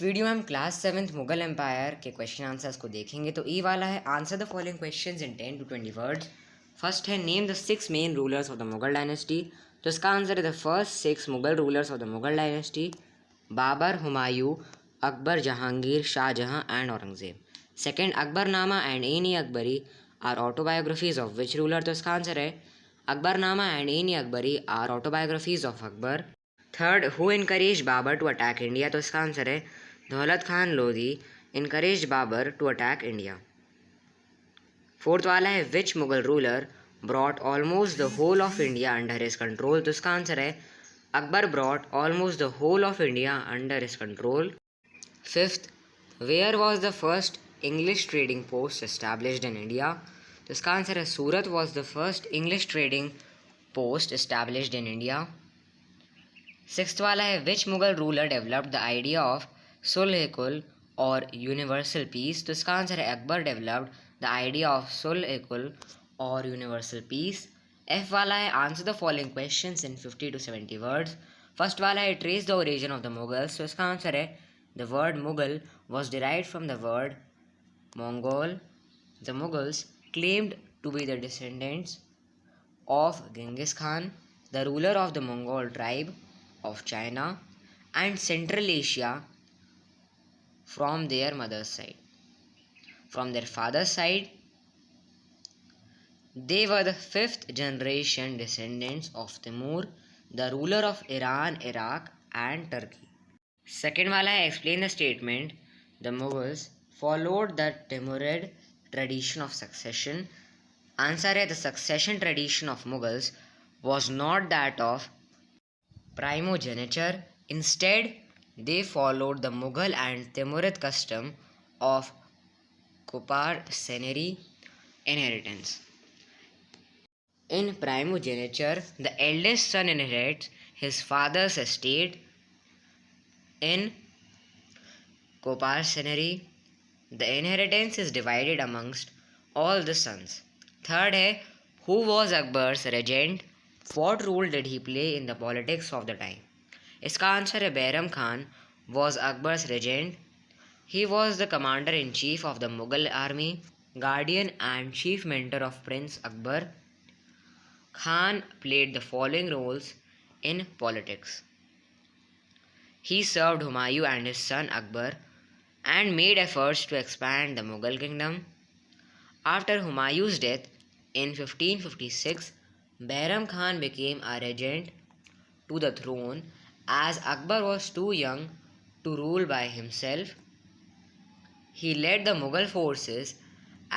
Video में हम class 7th Mughal empire के क्वेश्चन आंसर्स को देखेंगे। तो ई वाला है answer the following questions in 10 to 20 words. First है name the 6 main rulers of the Mughal dynasty. तो इसका आंसर है the first 6 Mughal rulers of the Mughal dynasty: Babur, Humayun, Akbar, Jahangir, Shah Jahan and Aurangzeb. Second, Akbarnama and Aini Akbari are autobiographies of which ruler. तो इसका answer है Akbarnama and Aini Akbari are autobiographies of Akbar. Third, who encourage Babur to attack India. तो इसका answer है Daulat Khan Lodi encourage Babur to attack India. Fourth वाला है which Mughal ruler brought almost the whole of India under his control. तो इसका आंसर है Akbar brought almost the whole of India under his control. Fifth, where was the first English trading post established in India. तो इसका answer है Surat was the first English trading post established in India. Sixth वाला है which Mughal ruler developed the idea of Sulh-i-Kul और universal peace. तो इसका answer है Akbar developed the idea of Sulh-i-Kul और यूनिवर्सल पीस। एफ वाला है answer the following questions in 50 to 70 words. First वाला है trace the origin of the Mughals. तो इसका आंसर है the word Mughal was derived from the word Mongol. The Mughals claimed to be the descendants of Genghis Khan, the ruler of the Mongol tribe of China and Central Asia from their mother's side. From their father's side, they were the fifth generation descendants of Timur, the ruler of Iran, Iraq and Turkey. Second वाला है explain the statement the Mughals followed the Timurid tradition of succession. Answer है the succession tradition of Mughals was not that of primogeniture. Instead, they followed the Mughal and Timurid custom of coparcenary inheritance. In primogeniture, the eldest son inherits his father's estate. In coparcenary, the inheritance is divided amongst all the sons. Third है who was Akbar's regent? What role did he play in the politics of the time? इसका answer है Bairam Khan was Akbar's regent. He was the commander-in-chief of the Mughal army, guardian and chief mentor of Prince Akbar. Khan played the following roles in politics. He served Humayun and his son Akbar and made efforts to expand the Mughal kingdom. After Humayun's death in 1556, Bairam Khan became a regent to the throne as Akbar was too young to rule by himself. He led the Mughal forces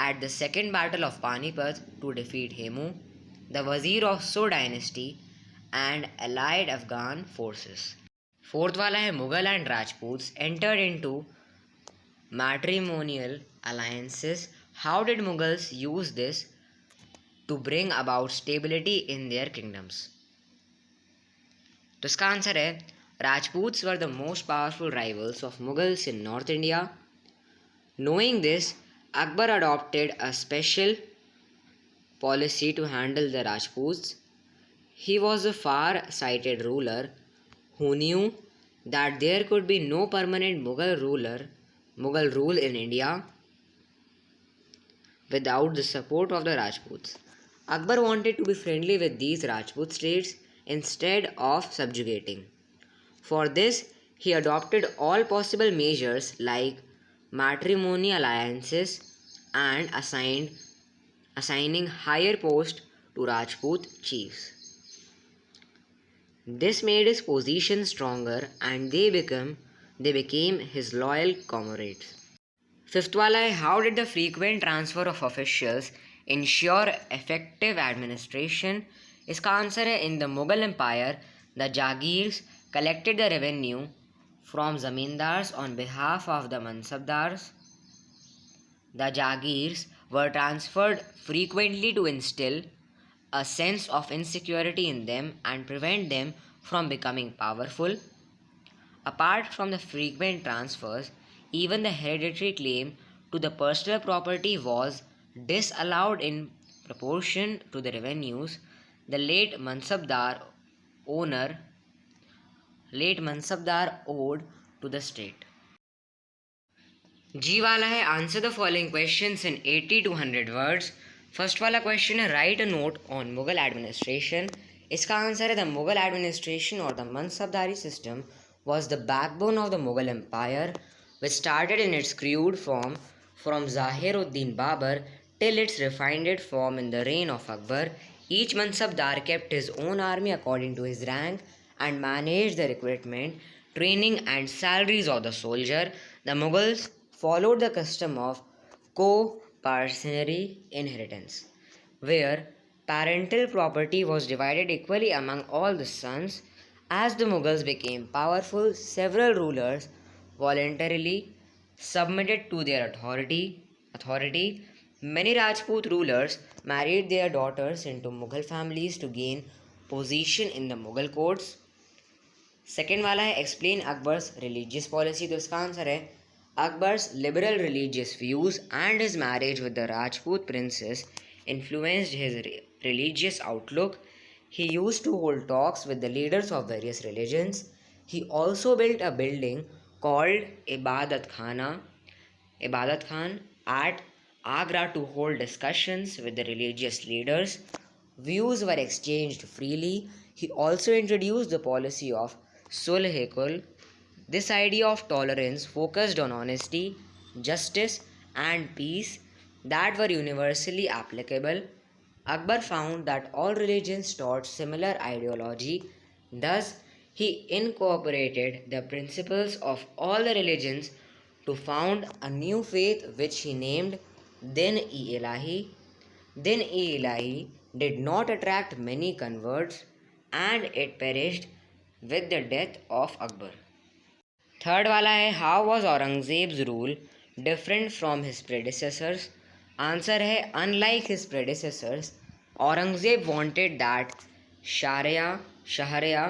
at the Second Battle of Panipat to defeat Hemu, the Wazir of Sur dynasty, and allied Afghan forces. Fourth वाला है Mughal and Rajputs entered into matrimonial alliances. How did Mughals use this to bring about stability in their kingdoms? तो इसका answer है Rajputs were the most powerful rivals of Mughals in North India. Knowing this, Akbar adopted a special policy to handle the Rajputs. He was a far-sighted ruler who knew that there could be no permanent Mughal rule in India without the support of the Rajputs. Akbar wanted to be friendly with these Rajput states instead of subjugating. For this, he adopted all possible measures like matrimonial alliances and assigning higher posts to Rajput chiefs. This made his position stronger and they became his loyal comrades. Fifth वाला है how did the frequent transfer of officials ensure effective administration? इसका answer है in the Mughal Empire, the Jagirs collected the revenue from zamindars on behalf of the mansabdars. The Jagirs were transferred frequently to instill a sense of insecurity in them and prevent them from becoming powerful. Apart from the frequent transfers, even the hereditary claim to the personal property was disallowed in proportion to the revenues the late Mansabdar owed to the state. जी वाला है answer the following questions in 80 to 100 words. First वाला question है right a note on Mughal administration. इसका answer है the Mughal administration और the मनसबदारी system was the backbone of the Mughal Empire, which started in its crude form from Zahiruddin Babur till its refined form in the reign of Akbar. Each Mansabdar kept his own army according to his rank and managed the recruitment, training, and salaries of the soldier. The Mughals followed the custom of co-parcenary inheritance, where parental property was divided equally among all the sons. As the Mughals became powerful, several rulers voluntarily submitted to their authority. Many Rajput rulers married their daughters into Mughal families to gain position in the Mughal courts. Second वाला है explain Akbar's religious policy. तो इसका answer है Akbar's liberal religious views and his marriage with the Rajput princess influenced his religious outlook. He used to hold talks with the leaders of various religions. He also built a building called Ibadat Khan at Agra to hold discussions with the religious leaders. Views were exchanged freely. He also introduced the policy of Sulh-e-Kul. This idea of tolerance focused on honesty, justice, and peace that were universally applicable. Akbar found that all religions taught similar ideology. Thus, he incorporated the principles of all the religions to found a new faith which he named Din-e-Ilahi. Din-e-Ilahi did not attract many converts and it perished with the death of Akbar. Third वाला है how was Aurangzeb's rule different from his predecessors. Answer है unlike his predecessors Aurangzeb wanted that sharia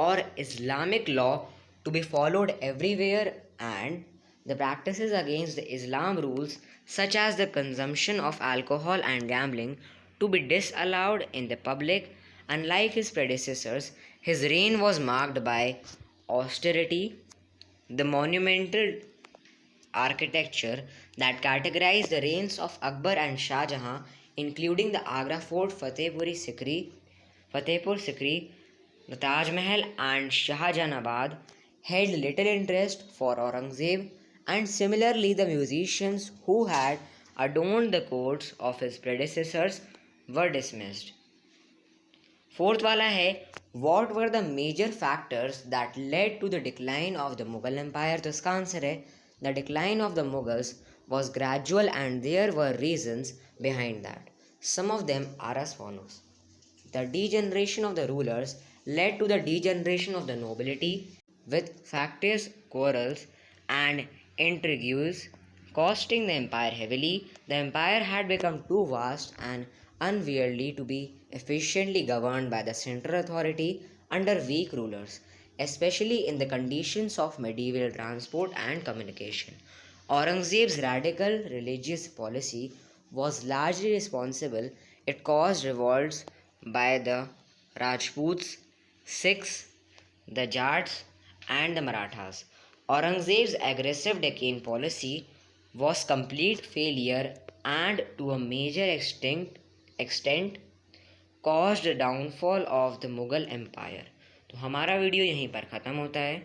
और Islamic law to be followed everywhere and the practices against the Islam rules such as the consumption of alcohol and gambling to be disallowed in the public. Unlike his predecessors, his reign was marked by austerity. The monumental architecture that categorized the reigns of Akbar and Shah Jahan, including the Agra Fort, Fatehpur Sikri, the Taj Mahal, and Shahjahanabad, held little interest for Aurangzeb, and similarly, the musicians who had adorned the courts of his predecessors were dismissed. Fourth वाला है what were the major factors that led to the decline of the Mughal empire. तो इसका answer है the decline of the Mughals was gradual and there were reasons behind that. Some of them are as follows. The degeneration of the rulers led to the degeneration of the nobility with factious quarrels and intrigues costing the empire heavily. The empire had become too vast and unwieldy to be efficiently governed by the central authority under weak rulers, especially in the conditions of medieval transport and communication. Aurangzeb's radical religious policy was largely responsible. It caused revolts by the Rajputs, Sikhs, the Jats, and the Marathas. Aurangzeb's aggressive Deccan policy was complete failure and to a major extent caused the downfall of the Mughal Empire. तो हमारा video यहीं पर ख़त्म होता है।